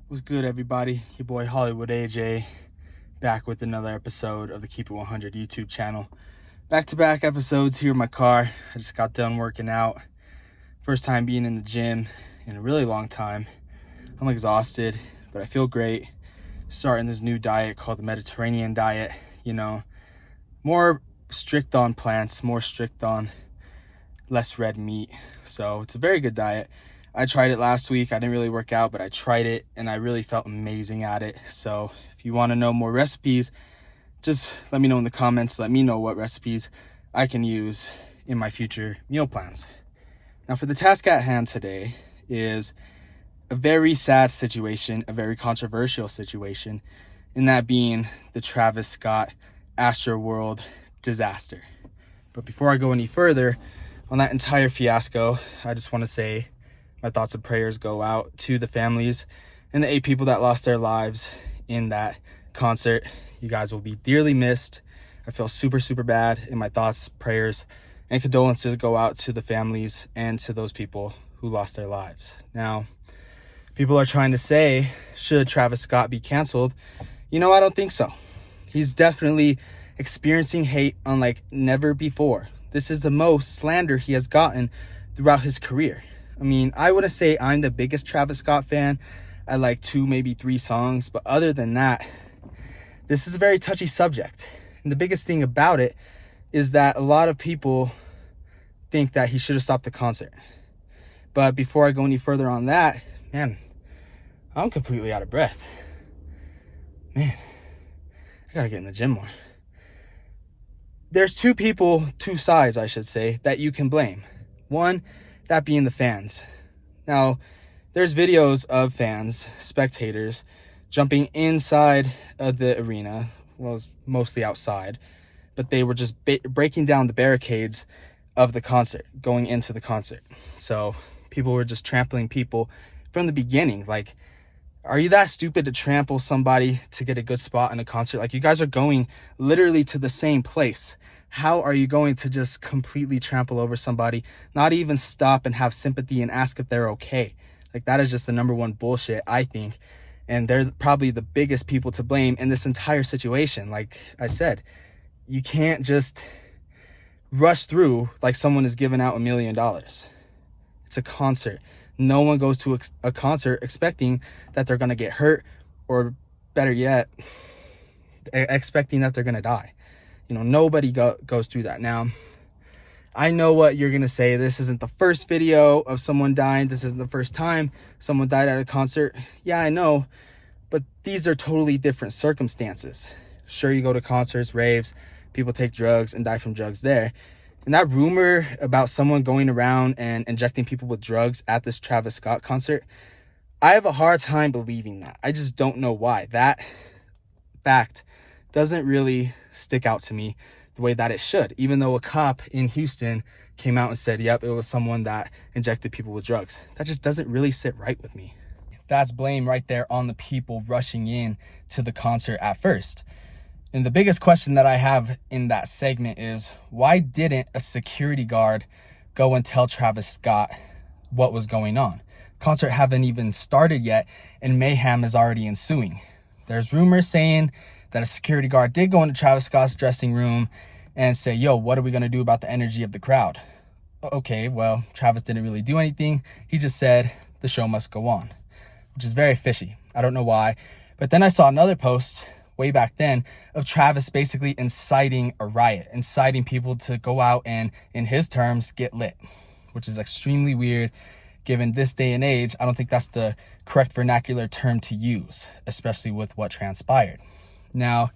What's good, everybody? Your boy Hollywood AJ back with another episode of the Keep It 100 YouTube channel. Back-to-back episodes here in my car. I just got done working out. First time being in the gym in a really long time. I'm exhausted, but I feel great. Starting this new diet called the Mediterranean diet. You know, more strict on plants, more strict on less red meat. So it's a very good diet. I tried it last week. I didn't really work out, but I tried it and I really felt amazing at it. So if you want to know more recipes, just let me know in the comments. Let me know what recipes I can use in my future meal plans. Now for the task at hand today is a very sad situation, a very controversial situation, and that being the Travis Scott Astroworld Disaster. But before I go any further on that entire fiasco, I just want to say my thoughts and prayers go out to the families and the 8 people that lost their lives in that concert. You guys will be dearly missed. I feel super bad, and my thoughts, prayers, and condolences go out to the families and to those people who lost their lives. Now, people are trying to say, should Travis Scott be canceled? You know, I don't think so. He's definitely experiencing hate unlike never before. This is the most slander he has gotten throughout his career. I mean, I wouldn't say I'm the biggest Travis Scott fan. I like 2, maybe 3 songs. But other than that, this is a very touchy subject. And the biggest thing about it is that a lot of people think that he should have stopped the concert. But before I go any further on that, man, I'm completely out of breath. Man, I gotta get in the gym more. There's 2 sides, I should say, that you can blame. One, that being the fans. Now, there's videos of fans, spectators, jumping inside of the arena. Well, it was mostly outside, but they were just breaking down the barricades of the concert, going into the concert. So people were just trampling people from the beginning. Like, are you that stupid to trample somebody to get a good spot in a concert? Like, you guys are going literally to the same place. How are you going to just completely trample over somebody, not even stop and have sympathy and ask if they're okay? Like, that is just the number one bullshit, I think. And they're probably the biggest people to blame in this entire situation. Like I said, you can't just rush through like someone is giving out $1 million. It's a concert. No one goes to a concert expecting that they're going to get hurt, or better yet, expecting that they're going to die. You know, nobody goes through that. Now, I know what you're going to say. This isn't the first video of someone dying. This isn't the first time someone died at a concert. Yeah, I know. But these are totally different circumstances. Sure, you go to concerts, raves, people take drugs and die from drugs there. And that rumor about someone going around and injecting people with drugs at this Travis Scott concert, I have a hard time believing that. I just don't know why. That fact doesn't really stick out to me the way that it should, even though a cop in Houston came out and said, yep, it was someone that injected people with drugs. That just doesn't really sit right with me. That's blame right there on the people rushing in to the concert at first. And the biggest question that I have in that segment is, why didn't a security guard go and tell Travis Scott what was going on? Concert haven't even started yet, and mayhem is already ensuing. There's rumors saying that a security guard did go into Travis Scott's dressing room and say, yo, what are we going to do about the energy of the crowd? Okay, well, Travis didn't really do anything. He just said the show must go on, which is very fishy. I don't know why. But then I saw another post way back then of Travis basically inciting a riot, inciting people to go out and, in his terms, get lit, which is extremely weird. Given this day and age, I don't think that's the correct vernacular term to use, especially with what transpired. Now,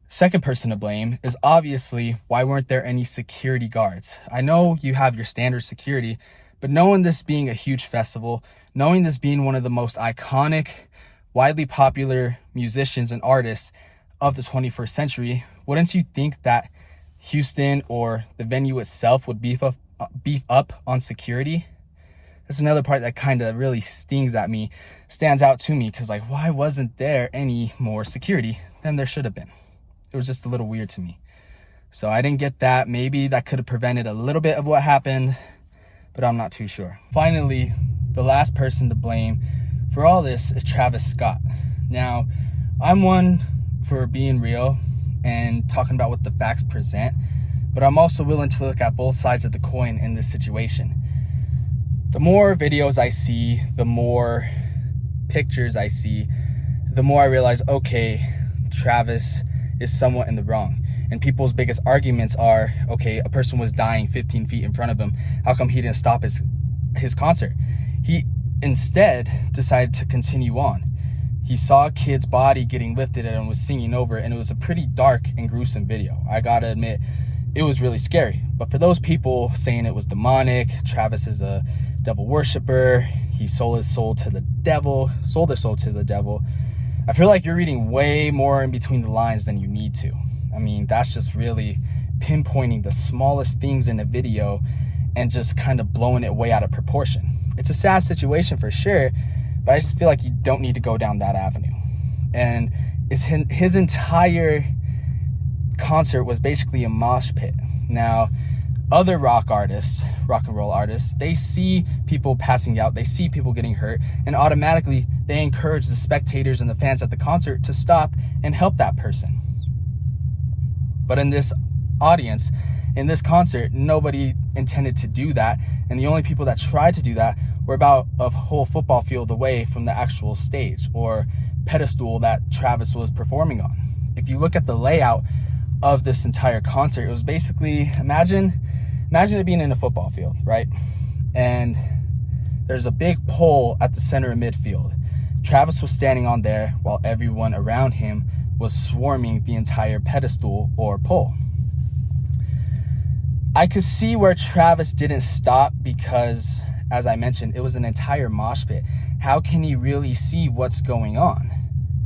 second person to blame is obviously, why weren't there any security guards? I know you have your standard security, but knowing this being a huge festival, knowing this being one of the most iconic, widely popular musicians and artists of the 21st century, wouldn't you think that Houston or the venue itself would beef up on security? That's another part that kind of really stands out to me, because like, why wasn't there any more security than there should have been? It was just a little weird to me. So I didn't get that. Maybe that could have prevented a little bit of what happened, but I'm not too sure. Finally, the last person to blame for all this is Travis Scott. Now, I'm one for being real and talking about what the facts present, but I'm also willing to look at both sides of the coin in this situation. The more videos I see, the more pictures I see, the more I realize, okay, Travis is somewhat in the wrong. And people's biggest arguments are, okay, a person was dying 15 feet in front of him. How come he didn't stop his concert? He instead decided to continue on. He saw a kid's body getting lifted and was singing over it, and it was a pretty dark and gruesome video. I gotta admit, it was really scary. But for those people saying it was demonic, Travis is a devil worshiper, he sold his soul to the devil, I feel like you're reading way more in between the lines than you need to. I mean, that's just really pinpointing the smallest things in a video and just kind of blowing it way out of proportion. It's a sad situation for sure, but I just feel like you don't need to go down that avenue. And his entire concert was basically a mosh pit. Now, other rock and roll artists, they see people passing out, they see people getting hurt, and automatically they encourage the spectators and the fans at the concert to stop and help that person. But in this audience, in this concert, nobody intended to do that, and the only people that tried to do that were about a whole football field away from the actual stage or pedestal that Travis was performing on. If you look at the layout of this entire concert, it was basically, imagine it being in a football field, right? And there's a big pole at the center of midfield. Travis was standing on there while everyone around him was swarming the entire pedestal or pole. I could see where Travis didn't stop because, as I mentioned, it was an entire mosh pit. How can he really see what's going on?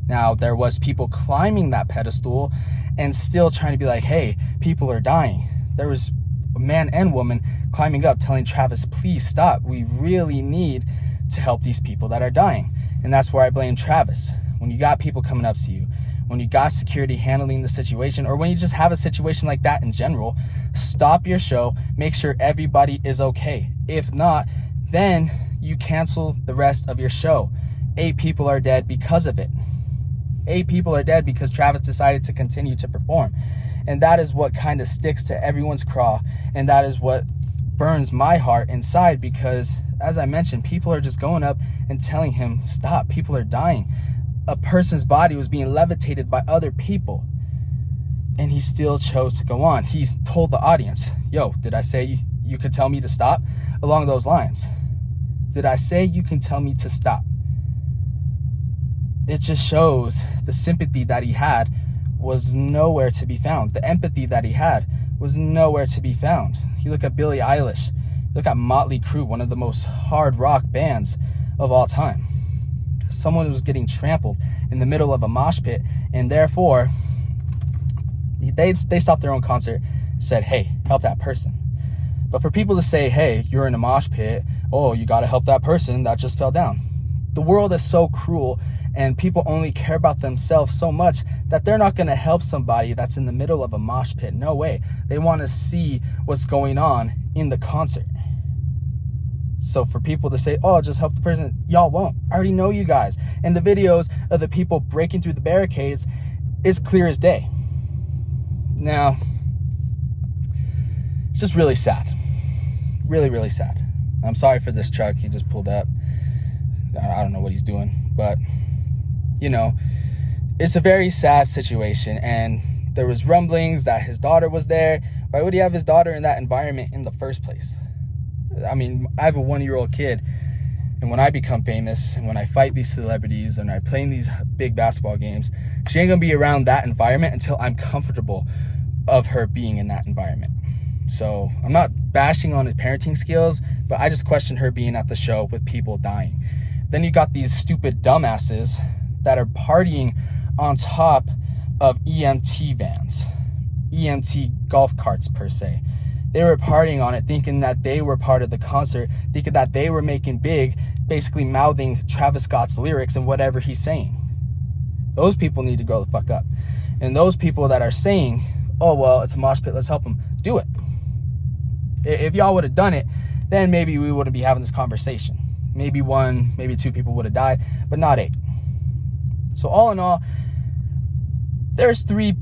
Now, there was people climbing that pedestal and still trying to be like, hey, people are dying. There was a man and woman climbing up telling Travis, please stop. We really need to help these people that are dying. And that's where I blame Travis. When you got people coming up to you, when you got security handling the situation, or when you just have a situation like that in general, stop your show, make sure everybody is okay. If not, then you cancel the rest of your show. 8 people are dead because of it. 8 people are dead because Travis decided to continue to perform. And that is what kind of sticks to everyone's craw. And that is what burns my heart inside because, as I mentioned, people are just going up and telling him, stop, people are dying. A person's body was being levitated by other people. And he still chose to go on. He's told the audience, yo, did I say you could tell me to stop? Along those lines. Did I say you can tell me to stop? It just shows the sympathy that he had was nowhere to be found. The empathy that he had was nowhere to be found. You look at Billie Eilish, look at Motley Crue, one of the most hard rock bands of all time. Someone was getting trampled in the middle of a mosh pit, and therefore they stopped their own concert and said, hey, help that person. But for people to say, hey, you're in a mosh pit, oh, you got to help that person that just fell down. The world is so cruel, and people only care about themselves so much that they're not going to help somebody that's in the middle of a mosh pit. No way. They want to see what's going on in the concert. So for people to say, oh, just help the person, y'all won't. I already know you guys. And the videos of the people breaking through the barricades is clear as day. Now, it's just really sad. Really, really sad. I'm sorry for this truck. He just pulled up. I don't know what he's doing, but you know, it's a very sad situation. And there was rumblings that his daughter was there. Why would he have his daughter in that environment in the first place? I mean, I have a 1-year-old kid, and when I become famous and when I fight these celebrities and I play in these big basketball games, she ain't gonna be around that environment until I'm comfortable of her being in that environment. So I'm not bashing on his parenting skills, but I just question her being at the show with people dying. Then you got these stupid dumbasses that are partying on top of EMT vans, EMT golf carts per se. They were partying on it, thinking that they were part of the concert, thinking that they were making big, basically mouthing Travis Scott's lyrics and whatever he's saying. Those people need to grow the fuck up. And those people that are saying, oh, well, it's a mosh pit, let's help them, do it. If y'all would have done it, then maybe we wouldn't be having this conversation. Maybe 1, maybe 2 people would have died, but not 8. So all in all, there's three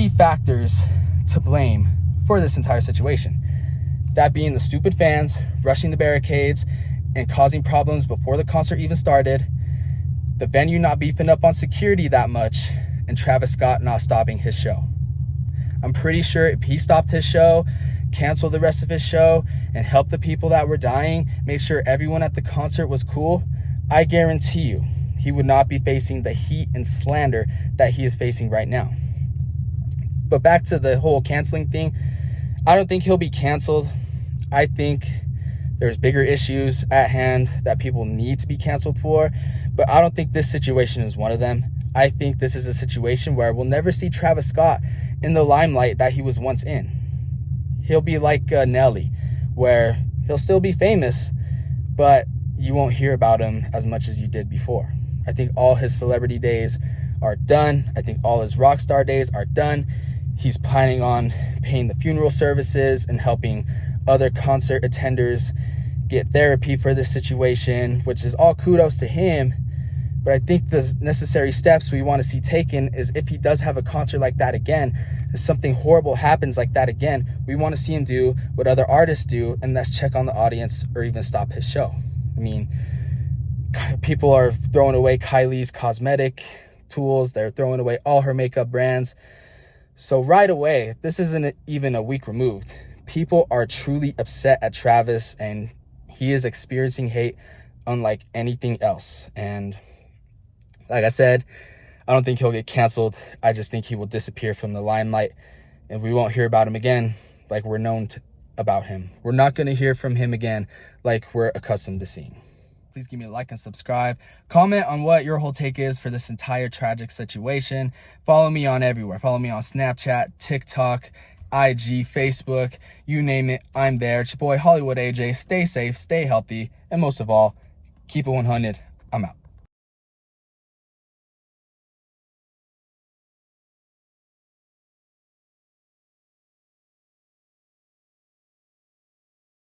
factors to blame for this entire situation. That being the stupid fans rushing the barricades and causing problems before the concert even started, the venue not beefing up on security that much, and Travis Scott not stopping his show. I'm pretty sure if he stopped his show, canceled the rest of his show, and helped the people that were dying, make sure everyone at the concert was cool, I guarantee you, he would not be facing the heat and slander that he is facing right now. But back to the whole canceling thing, I don't think he'll be canceled. I think there's bigger issues at hand that people need to be canceled for, but I don't think this situation is one of them. I think this is a situation where we'll never see Travis Scott in the limelight that he was once in. He'll be like Nelly, where he'll still be famous, but you won't hear about him as much as you did before. I think all his celebrity days are done. I think all his rock star days are done. He's planning on paying the funeral services and helping other concert attenders get therapy for this situation, which is all kudos to him. But I think the necessary steps we want to see taken is if he does have a concert like that again, if something horrible happens like that again, we want to see him do what other artists do, and that's check on the audience or even stop his show. I mean, people are throwing away Kylie's cosmetic tools. They're throwing away all her makeup brands. So right away, this isn't even a week removed. People are truly upset at Travis, and he is experiencing hate unlike anything else. And like I said, I don't think he'll get canceled. I just think he will disappear from the limelight, and we won't hear about him again like we're known about him. We're not going to hear from him again like we're accustomed to seeing. Please give me a like and subscribe. Comment on what your whole take is for this entire tragic situation. Follow me on everywhere. Follow me on Snapchat, TikTok, IG, Facebook, you name it, I'm there. It's your boy Hollywood AJ. Stay safe, stay healthy, and most of all, keep it 100. I'm out.